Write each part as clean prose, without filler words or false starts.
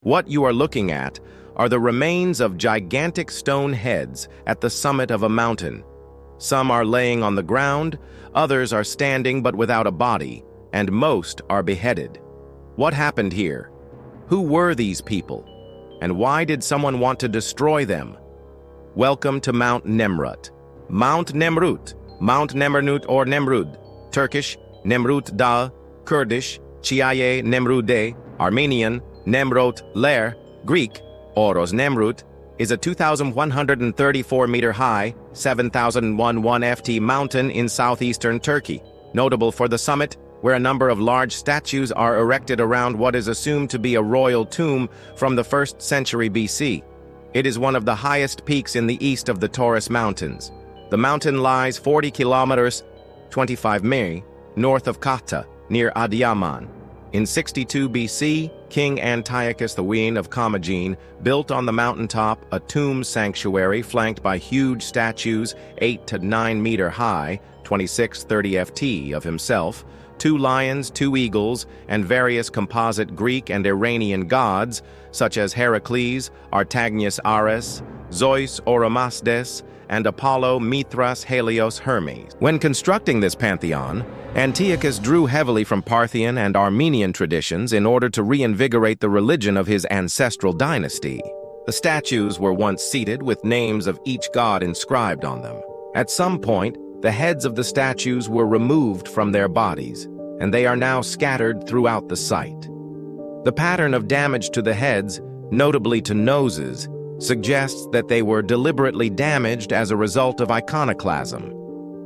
What you are looking at are the remains of gigantic stone heads at the summit of a mountain. Some are laying on the ground, others are standing but without a body, and most are beheaded. What happened here? Who were these people? And why did someone want to destroy them? Welcome to Mount Nemrut. Mount Nemrut, Mount Nemrut or Nemrut, Turkish, Nemrut Dağ, Kurdish, Çiğaye Nemrude, Armenian, Nemrut Ler, Greek, Oros Nemrut, is a 2,134-meter-high, 7,011 ft mountain in southeastern Turkey, notable for the summit, where a number of large statues are erected around what is assumed to be a royal tomb from the 1st century BC. It is one of the highest peaks in the east of the Taurus Mountains. The mountain lies 40 kilometers, 25 mi, north of Kahta, near Adıyaman. In 62 BC, King Antiochus I of Commagene built on the mountaintop a tomb sanctuary flanked by huge statues 8 to 9 meter high, 26-30 ft of himself, 2 lions, 2 eagles, and various composite Greek and Iranian gods, such as Heracles-Artagnes-Ares, Zeus-Oromasdes, and Apollo-Mithras-Helios-Hermes. When constructing this pantheon, Antiochus drew heavily from Parthian and Armenian traditions in order to reinvigorate the religion of his ancestral dynasty. The statues were once seated with names of each god inscribed on them. At some point, the heads of the statues were removed from their bodies, and they are now scattered throughout the site. The pattern of damage to the heads, notably to noses, suggests that they were deliberately damaged as a result of iconoclasm.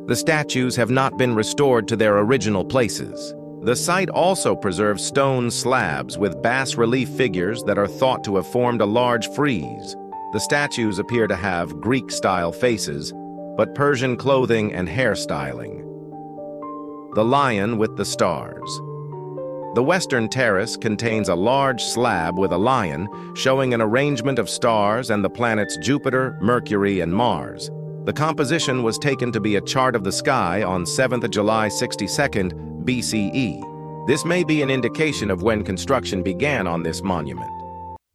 The statues have not been restored to their original places. The site also preserves stone slabs with bas-relief figures that are thought to have formed a large frieze. The statues appear to have Greek-style faces, but Persian clothing and hairstyling. The Lion with the Stars. The Western Terrace contains a large slab with a lion showing an arrangement of stars and the planets Jupiter, Mercury, and Mars. The composition was taken to be a chart of the sky on 7th July 62nd BCE. This may be an indication of when construction began on this monument.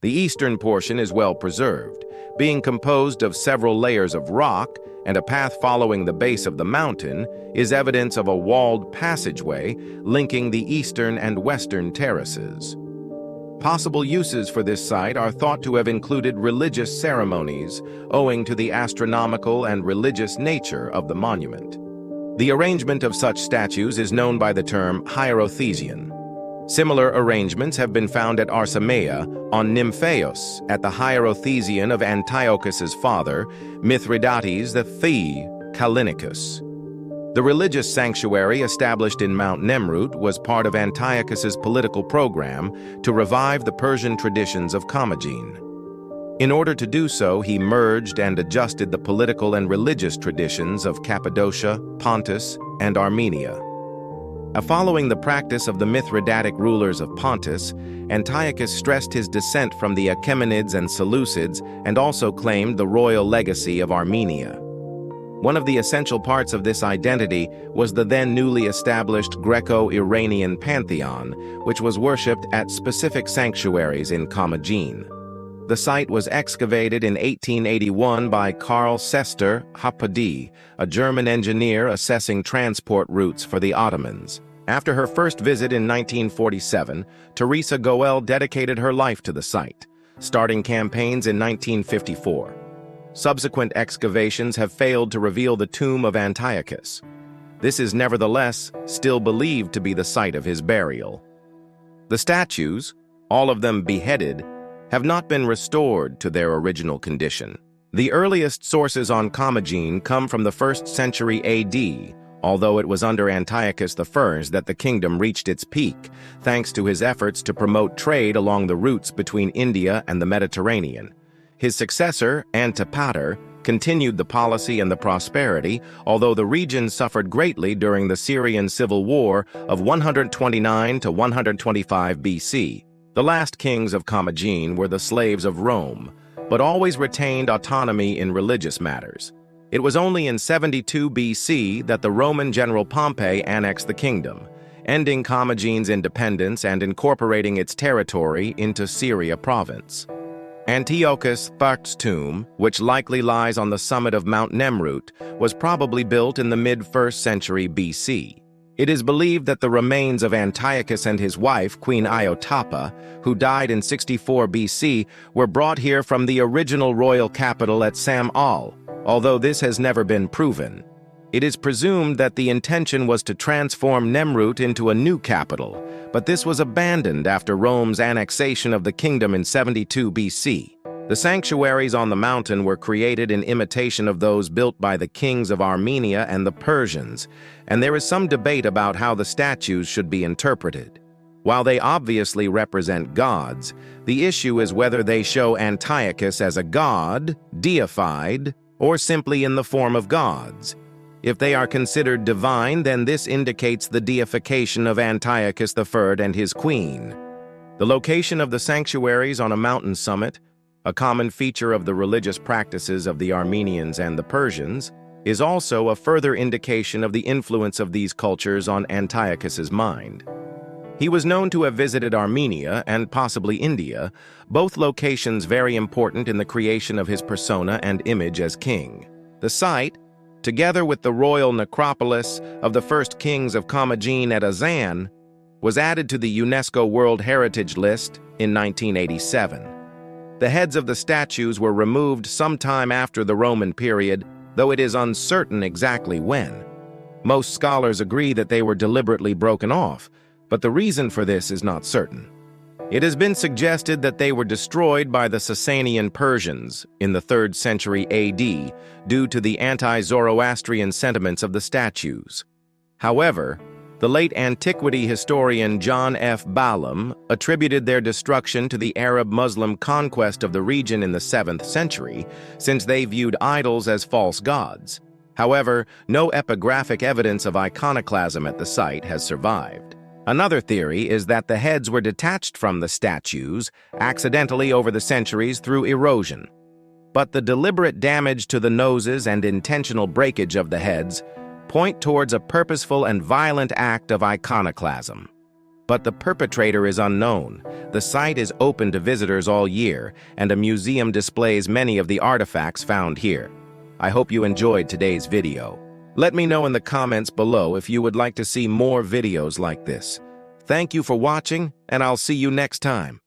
The eastern portion is well preserved, being composed of several layers of rock, and a path following the base of the mountain is evidence of a walled passageway linking the eastern and western terraces. Possible uses for this site are thought to have included religious ceremonies, owing to the astronomical and religious nature of the monument. The arrangement of such statues is known by the term Hierotheseion. Similar arrangements have been found at Arsamea on Nymphaeus at the Hierotheseion of Antiochus's father, Mithridates III Callinicus. The religious sanctuary established in Mount Nemrut was part of Antiochus's political program to revive the Persian traditions of Commagene. In order to do so, he merged and adjusted the political and religious traditions of Cappadocia, Pontus, and Armenia. Following the practice of the Mithridatic rulers of Pontus, Antiochus stressed his descent from the Achaemenids and Seleucids and also claimed the royal legacy of Armenia. One of the essential parts of this identity was the then newly established Greco-Iranian pantheon, which was worshipped at specific sanctuaries in Commagene. The site was excavated in 1881 by Carl Sester Hapadi, a German engineer assessing transport routes for the Ottomans. After her first visit in 1947, Teresa Goel dedicated her life to the site, starting campaigns in 1954. Subsequent excavations have failed to reveal the tomb of Antiochus. This is nevertheless still believed to be the site of his burial. The statues, all of them beheaded, have not been restored to their original condition. The earliest sources on Commagene come from the 1st century AD, although it was under Antiochus I that the kingdom reached its peak, thanks to his efforts to promote trade along the routes between India and the Mediterranean. His successor, Antipater, continued the policy and the prosperity, although the region suffered greatly during the Syrian civil war of 129 to 125 BC. The last kings of Commagene were the slaves of Rome, but always retained autonomy in religious matters. It was only in 72 BC that the Roman general Pompey annexed the kingdom, ending Commagene's independence and incorporating its territory into Syria province. Antiochus II's tomb, which likely lies on the summit of Mount Nemrut, was probably built in the mid-1st century BC. It is believed that the remains of Antiochus and his wife, Queen Iotapa, who died in 64 BC, were brought here from the original royal capital at Sam-al, although this has never been proven. It is presumed that the intention was to transform Nemrut into a new capital, but this was abandoned after Rome's annexation of the kingdom in 72 BC. The sanctuaries on the mountain were created in imitation of those built by the kings of Armenia and the Persians, and there is some debate about how the statues should be interpreted. While they obviously represent gods, the issue is whether they show Antiochus as a god, deified, or simply in the form of gods. If they are considered divine, then this indicates the deification of Antiochus I and his queen. The location of the sanctuaries on a mountain summit, a common feature of the religious practices of the Armenians and the Persians, is also a further indication of the influence of these cultures on Antiochus's mind. He was known to have visited Armenia and possibly India, both locations very important in the creation of his persona and image as king. The site, together with the royal necropolis of the first kings of Commagene at Adıyaman, was added to the UNESCO World Heritage List in 1987. The heads of the statues were removed sometime after the Roman period, though it is uncertain exactly when. Most scholars agree that they were deliberately broken off, but the reason for this is not certain. It has been suggested that they were destroyed by the Sasanian Persians in the 3rd century AD due to the anti-Zoroastrian sentiments of the statues. However, the late antiquity historian John F. Balaam attributed their destruction to the Arab-Muslim conquest of the region in the 7th century, since they viewed idols as false gods. However, no epigraphic evidence of iconoclasm at the site has survived. Another theory is that the heads were detached from the statues accidentally over the centuries through erosion. But the deliberate damage to the noses and intentional breakage of the heads point towards a purposeful and violent act of iconoclasm. But the perpetrator is unknown. The site is open to visitors all year, and a museum displays many of the artifacts found here. I hope you enjoyed today's video. Let me know in the comments below if you would like to see more videos like this. Thank you for watching, and I'll see you next time.